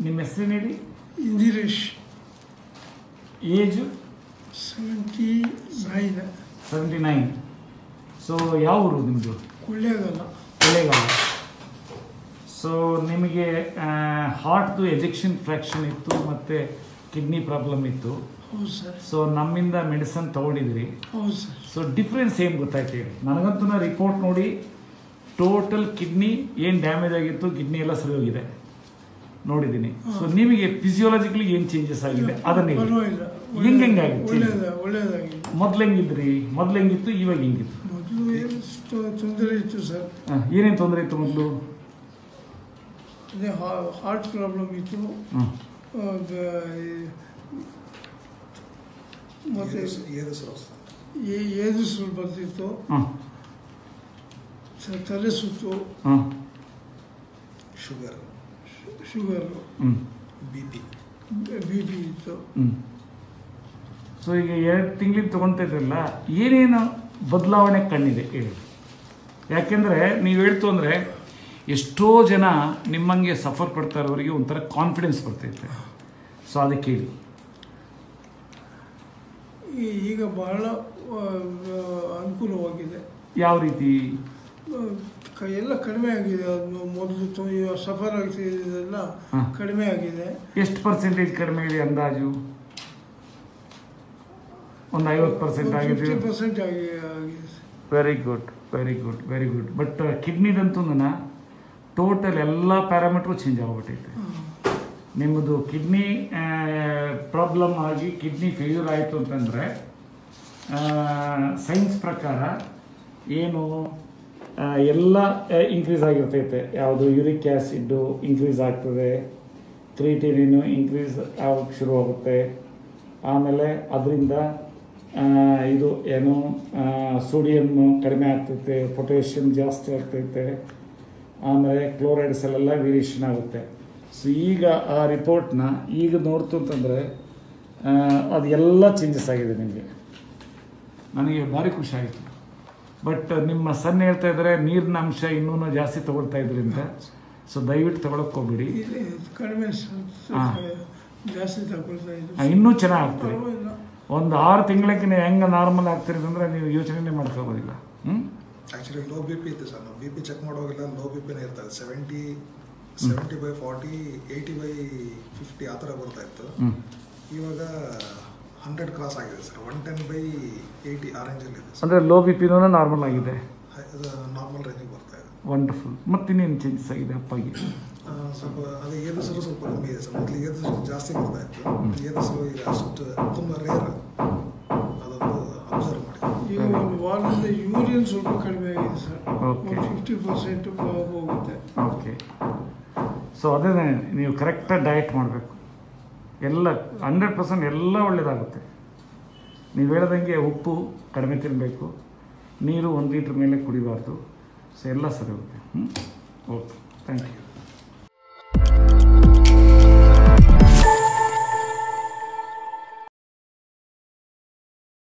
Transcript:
ನಿಮ್ಮ ಹೆಸರೇನು ಹೇಳಿ? ಇಂದಿರೇಶ್. ಏಜು 79. ಸೊ ಯಾವ ಊರು ನಿಮ್ಮದು? ಕೊಳ್ಳೇಗಾಲ. ಸೊ ನಿಮಗೆ ಹಾರ್ಟ್ದು ಎಜೆಕ್ಷನ್ ಫ್ರ್ಯಾಕ್ಷನ್ ಇತ್ತು ಮತ್ತು ಕಿಡ್ನಿ ಪ್ರಾಬ್ಲಮ್ ಇತ್ತು. ಹೌದು ಸರ್. ಸೊ ನಮ್ಮಿಂದ ಮೆಡಿಸನ್ ತೊಗೊಂಡಿದ್ರಿ. ಹೌದು ಸರ್. ಸೊ ಡಿಫ್ರೆನ್ಸ್ ಏನು ಗೊತ್ತಾಯ್ತು ಹೇಳಿ? ನನಗಂತೂ ರಿಪೋರ್ಟ್ ನೋಡಿ ಟೋಟಲ್ ಕಿಡ್ನಿ ಏನು ಡ್ಯಾಮೇಜ್ ಆಗಿತ್ತು, ಕಿಡ್ನಿ ಎಲ್ಲ ಸರಿ ಹೋಗಿದೆ ನೋಡಿದ್ದೀನಿ. ಸೊ ನಿಮಗೆ ಫಿಸಿಯೋಲಾಜಿಕಲಿ ಏನು ಚೇಂಜಸ್ ಆಗಿದೆ ಅದನ್ನ ಹೆಂಗಾಗಿತ್ತು? ಮೊದಲು ಹೆಂಗಿದ್ರಿ? ಮೊದಲು ಹೆಂಗಿತ್ತು, ಇವಾಗ ಹೆಂಗಿತ್ತು? ಮೊದಲು ತೊಂದರೆ ಇತ್ತು ಸರ್. ಏನೇನು ತೊಂದರೆ ಇತ್ತು ಮೊದಲು? ಅದೇ ಹಾರ್ಟ್ ಪ್ರಾಬ್ಲಮ್ ಇತ್ತು, ಮತ್ತೆ ಏದುಸಿರು ಬರ್ತಿತ್ತು, ತಲೆ ಸುತ್ತು, ಶುಗರು, ಬಿ ಪಿ ಇತ್ತು. ಸೊ ಈಗ 2 ತಿಂಗಳಿಗೆ ತೊಗೊಳ್ತಾ ಇದ್ರಲ್ಲ, ಏನೇನು ಬದಲಾವಣೆ ಕಂಡಿದೆ ಹೇಳಿ? ಯಾಕೆಂದರೆ ನೀವು ಹೇಳ್ತು ಅಂದರೆ ಎಷ್ಟೋ ಜನ ನಿಮ್ಮಂಗೆ ಸಫರ್ ಪಡ್ತಾ ಇರೋರಿಗೆ ಒಂಥರ ಕಾನ್ಫಿಡೆನ್ಸ್ ಬರ್ತೈತೆ. ಸೊ ಅದಕ್ಕೆ ಹೇಳಿ. ಈಗ ಬಹಳ ಅನುಕೂಲವಾಗಿದೆ. ಯಾವ ರೀತಿ? ಎಲ್ಲ ಕಡಿಮೆ ಆಗಿದೆ. ಅದು ಮೊದಲು ಸಫರ್ ಆಗ್ತಿದ್ದೆಲ್ಲ ಕಡಿಮೆ ಆಗಿದೆ. ಎಷ್ಟು ಪರ್ಸೆಂಟೇಜ್ ಕಡಿಮೆ ಇದೆ ಅಂದಾಜು? ಒಂದು 50% ಆಗಿದೆ. 50% ಆಗಿದೆ. Very good. ಬಟ್ ಕಿಡ್ನಿದಂತೂ ಟೋಟಲ್ ಎಲ್ಲ ಪ್ಯಾರಾಮೀಟ್ರು ಚೇಂಜ್ ಆಗ್ಬಿಟ್ಟೈತೆ. ನಿಮ್ಮದು ಕಿಡ್ನಿ ಪ್ರಾಬ್ಲಮ್ ಆಗಿ ಕಿಡ್ನಿ ಫೇಲ್ಯೂರ್ ಆಯಿತು ಅಂತಂದರೆ ಸೈನ್ಸ್ ಪ್ರಕಾರ ಏನು ಎಲ್ಲ ಇನ್ಕ್ರೀಸ್ ಆಗಿರ್ತೈತೆ. ಯಾವುದು ಯೂರಿಕ್ ಆ್ಯಸಿಡ್ಡು ಇನ್ಕ್ರೀಸ್ ಆಗ್ತದೆ, ಕ್ರಿಯೇಟಿನಿನ್ ಇನ್ಕ್ರೀಸ್ ಆಗೋಕ್ಕೆ ಶುರುವಾಗುತ್ತೆ. ಆಮೇಲೆ ಅದರಿಂದ ಇದು ಏನು ಸೋಡಿಯಮ್ಮು ಕಡಿಮೆ ಆಗ್ತೈತೆ, ಪೊಟ್ಯಾಷಿಯಮ್ ಜಾಸ್ತಿ ಆಗ್ತೈತೆ, ಆಮೇಲೆ ಕ್ಲೋರೈಡ್ಸಲ್ಲೆಲ್ಲ ವೇರಿಯೇಷನ್ ಆಗುತ್ತೆ. ಸೊ ಈಗ ಆ ರಿಪೋರ್ಟ್ನ ಈಗ ನೋಡ್ತು ಅಂತಂದರೆ ಅದೆಲ್ಲ ಚೇಂಜಸ್ ಆಗಿದೆ ನಿಮಗೆ. ನನಗೆ ಭಾರಿ ಖುಷಿ ಆಯಿತು. ಬಟ್ ನಿಮ್ಮ ಸಣ್ಣ ಹೇಳ್ತಾ ಇದ್ದಾರೆ ನೀರಿನ ಅಂಶ ಇನ್ನೂ ಜಾಸ್ತಿ ತೊಗೊಳ್ತಾ ಇದ್ರಿ ಅಂತ. ಸೊ ದಯವಿಟ್ಟು ತೊಗೊಳಕ್ಕೆ ಹೋಗ್ಬಿಡಿ. ಕಡಿಮೆ ಜಾಸ್ತಿ ತಗೊಳ್ತಾ ಇದ್ರಿ, ಇನ್ನೂ ಚೆನ್ನಾಗಿ ಆಗ್ತೀರಿ. ಒಂದು 6 ತಿಂಗಳಿಗೆ ನೀವು ಹೆಂಗೆ ನಾರ್ಮಲ್ ಆಗ್ತೀರಿ ಅಂದರೆ ನೀವು ಯೋಚನೆ ಮಾಡ್ಕೋಬೋದಿಲ್ಲ. ಆ್ಯಕ್ಚುಲಿ ಲೋ ಬಿ ಪಿ ಇತ್ತು ಸರ್. ನಾವು ಬಿ ಪಿ ಚೆಕ್ ಮಾಡುವಾಗೆಲ್ಲ ಲೋ ಬಿ ಪಿನೇ ಇರ್ತದೆ. 70/40, 80/50 ಆ ಥರ ಬರ್ತಾ ಇತ್ತು. ಇವಾಗ 100 ಕ್ರಾಸ್ ಆಗಿದೆ ಸರ್. 110/80 ಆ ರೇಂಜಲ್ಲಿ ಇದೆ. ಅಂದರೆ ಲೋ ಬಿ ಪಿನೂ ನಾರ್ಮಲ್ ಆಗಿದೆ, ನಾರ್ಮಲ್ ರೇಂಜಿಗೆ ಬರ್ತಾ ಇದೆ. ವಂಡರ್ಫುಲ್. ಮತ್ತು ಇನ್ನೇನು ಚೇಂಜಸ್ ಆಗಿದೆ ಅಪ್ಪಾಗಿ? ಸ್ವಲ್ಪ ಅದೇ ಏದುಸಿರು ಸ್ವಲ್ಪ ಕಮ್ಮಿ ಇದೆ ಸರ್. ಮೊದಲು ಏದುಸಿರು ಜಾಸ್ತಿ ಬರ್ತಾ ಇತ್ತು. ಏದುಸಿರು ಈಗ ಅಷ್ಟು ತುಂಬ ರೇರ್, ಅದೊಂದು ಅಬ್ಸರ್ವ್ ಮಾಡಿ. ಈಗ ಒಂದು ವಾರದಿಂದ ಯೂರಿನ್ ಸ್ವಲ್ಪ ಕಡಿಮೆ ಆಗಿದೆ ಸರ್. 50% ಹೋಗುತ್ತೆ. ಓಕೆ. ಸೊ ಅದೇ ನೀವು ಕರೆಕ್ಟಾಗಿ ಡಯಟ್ ಮಾಡಬೇಕು. ಎಲ್ಲ 100% ಎಲ್ಲ ಒಳ್ಳೆಯದಾಗುತ್ತೆ. ನೀವು ಹೇಳ್ದಂಗೆ ಉಪ್ಪು ಕಡಿಮೆ ತಿನ್ನಬೇಕು, ನೀರು 1 ಲೀಟ್ರ್ ಮೇಲೆ ಕುಡಿಬಾರ್ದು. ಸೊ ಎಲ್ಲ ಸರಿ ಹೋಗುತ್ತೆ. Okay, thank you.